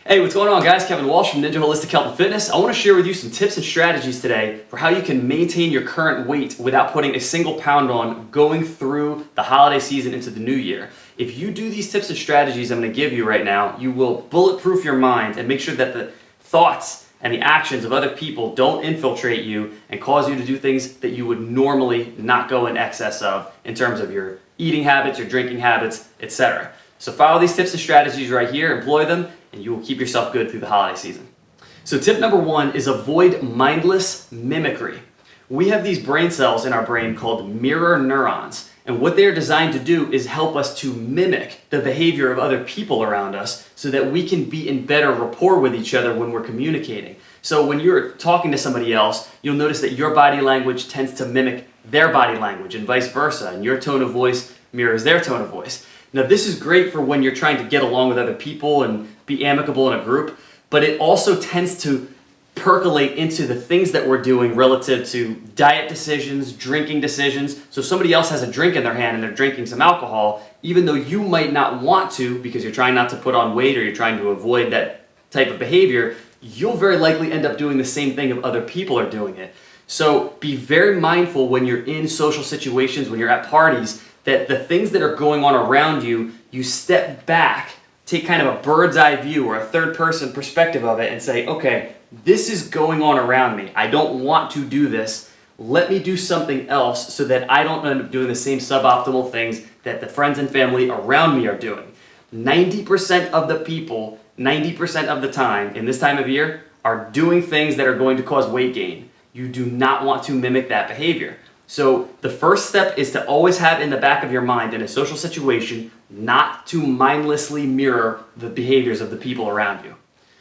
Hey, what's going on, guys? Kevin Walsh from Ninja Holistic Health and Fitness. I want to share with you some tips and strategies today for how you can maintain your current weight without putting a single pound on going through the holiday season into the new year. If you do these tips and strategies I'm going to give you right now, you will bulletproof your mind and make sure that the thoughts and the actions of other people don't infiltrate you and cause you to do things that you would normally not go in excess of in terms of your eating habits, your drinking habits, etc. So follow these tips and strategies right here, employ them, and you will keep yourself good through the holiday season. So tip number one is avoid mindless mimicry. We have these brain cells in our brain called mirror neurons, and what they're designed to do is help us to mimic the behavior of other people around us so that we can be in better rapport with each other when we're communicating. So when you're talking to somebody else, you'll notice that your body language tends to mimic their body language and vice versa, and your tone of voice mirrors their tone of voice. Now this is great for when you're trying to get along with other people and be amicable in a group, but it also tends to percolate into the things that we're doing relative to diet decisions, drinking decisions. So if somebody else has a drink in their hand and they're drinking some alcohol, even though you might not want to because you're trying not to put on weight or you're trying to avoid that type of behavior, you'll very likely end up doing the same thing if other people are doing it. So be very mindful when you're in social situations, when you're at parties, that the things that are going on around you, you step back, take kind of a bird's eye view or a third person perspective of it and say, okay, this is going on around me. I don't want to do this. Let me do something else so that I don't end up doing the same suboptimal things that the friends and family around me are doing. 90% of the people, 90% of the time in this time of year are doing things that are going to cause weight gain. You do not want to mimic that behavior. So the first step is to always have in the back of your mind in a social situation not to mindlessly mirror the behaviors of the people around you.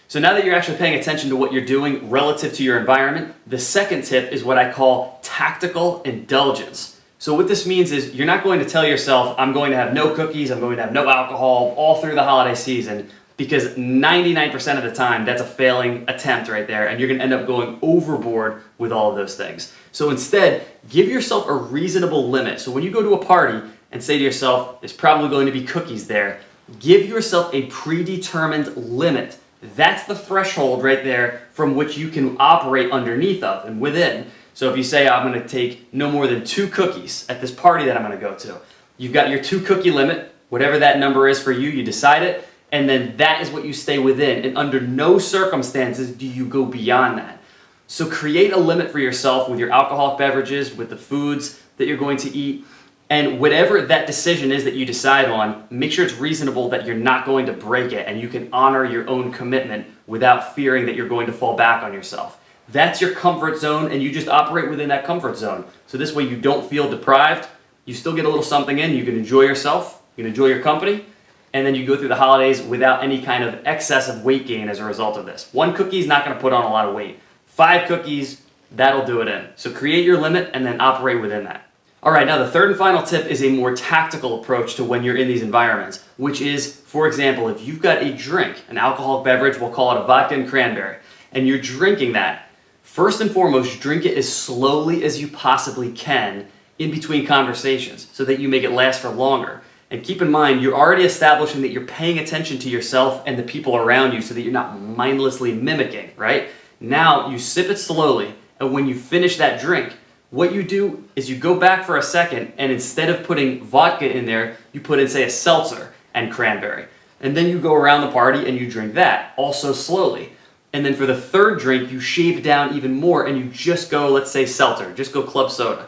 So now that you're actually paying attention to what you're doing relative to your environment, the second tip is what I call tactical indulgence. So what this means is you're not going to tell yourself, I'm going to have no cookies, I'm going to have no alcohol all through the holiday season, because 99% of the time that's a failing attempt right there and you're going to end up going overboard with all of those things. So instead, give yourself a reasonable limit. So when you go to a party and say to yourself, there's probably going to be cookies there, give yourself a predetermined limit. That's the threshold right there from which you can operate underneath of and within. So if you say, I'm going to take no more than 2 cookies at this party that I'm going to go to, you've got your 2 cookie limit, whatever that number is for you, you decide it, and then that is what you stay within. And under no circumstances do you go beyond that. So create a limit for yourself with your alcoholic beverages, with the foods that you're going to eat, and whatever that decision is that you decide on, make sure it's reasonable that you're not going to break it and you can honor your own commitment without fearing that you're going to fall back on yourself. That's your comfort zone and you just operate within that comfort zone. So this way you don't feel deprived, you still get a little something in, you can enjoy yourself, you can enjoy your company, and then you go through the holidays without any kind of excess of weight gain as a result of this. 1 cookie is not going to put on a lot of weight. 5 cookies, that'll do it in. So create your limit and then operate within that. All right, now the third and final tip is a more tactical approach to when you're in these environments, which is, for example, if you've got a drink, an alcoholic beverage, we'll call it a vodka and cranberry, and you're drinking that, first and foremost, drink it as slowly as you possibly can in between conversations so that you make it last for longer. And keep in mind, you're already establishing that you're paying attention to yourself and the people around you so that you're not mindlessly mimicking, right? Now, you sip it slowly, and when you finish that drink, what you do is you go back for a second, and instead of putting vodka in there, you put in, say, a seltzer and cranberry. And then you go around the party and you drink that, also slowly. And then for the third drink, you shave down even more, and you just go, let's say, seltzer, just go club soda.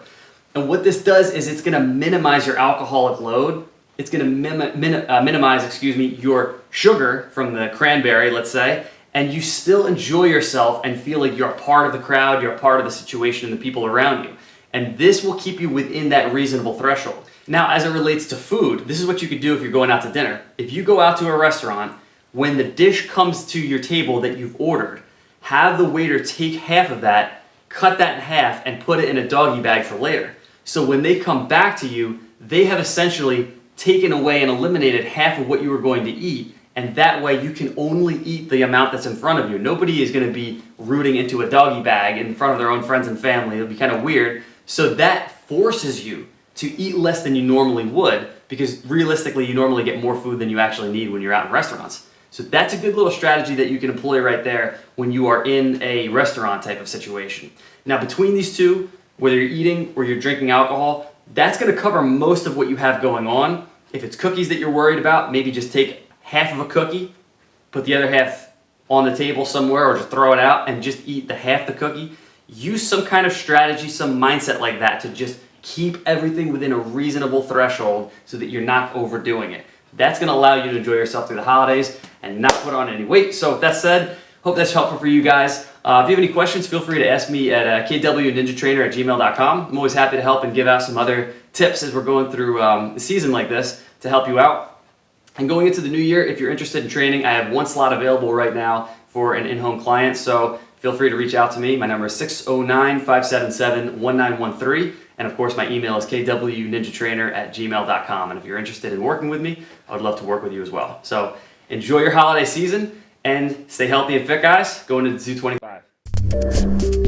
And what this does is it's gonna minimize your alcoholic load. It's going to minimize, your sugar from the cranberry, let's say, and you still enjoy yourself and feel like you're a part of the crowd, you're a part of the situation and the people around you. And this will keep you within that reasonable threshold. Now, as it relates to food, this is what you could do if you're going out to dinner. If you go out to a restaurant, when the dish comes to your table that you've ordered, have the waiter take half of that, cut that in half, and put it in a doggy bag for later. So when they come back to you, they have essentially taken away and eliminated half of what you were going to eat, and that way you can only eat the amount that's in front of you. Nobody is going to be rooting into a doggy bag in front of their own friends and family. It'll be kind of weird. So that forces you to eat less than you normally would, because realistically you normally get more food than you actually need when you're out in restaurants. So that's a good little strategy that you can employ right there when you are in a restaurant type of situation. Now, between these two, whether you're eating or you're drinking alcohol, that's going to cover most of what you have going on. If it's cookies that you're worried about, maybe just take half of a cookie, put the other half on the table somewhere, or just throw it out and just eat the half the cookie. Use some kind of strategy, some mindset like that to just keep everything within a reasonable threshold so that you're not overdoing it. That's going to allow you to enjoy yourself through the holidays and not put on any weight. So with that said, hope that's helpful for you guys. If you have any questions, feel free to ask me at kwninjatrainer@gmail.com. I'm always happy to help and give out some other tips as we're going through a season like this to help you out. And going into the new year, if you're interested in training, I have one slot available right now for an in-home client. So feel free to reach out to me. My number is 609-577-1913. And of course, my email is kwninjatrainer@gmail.com. And if you're interested in working with me, I would love to work with you as well. So enjoy your holiday season and stay healthy and fit, guys, going into 225.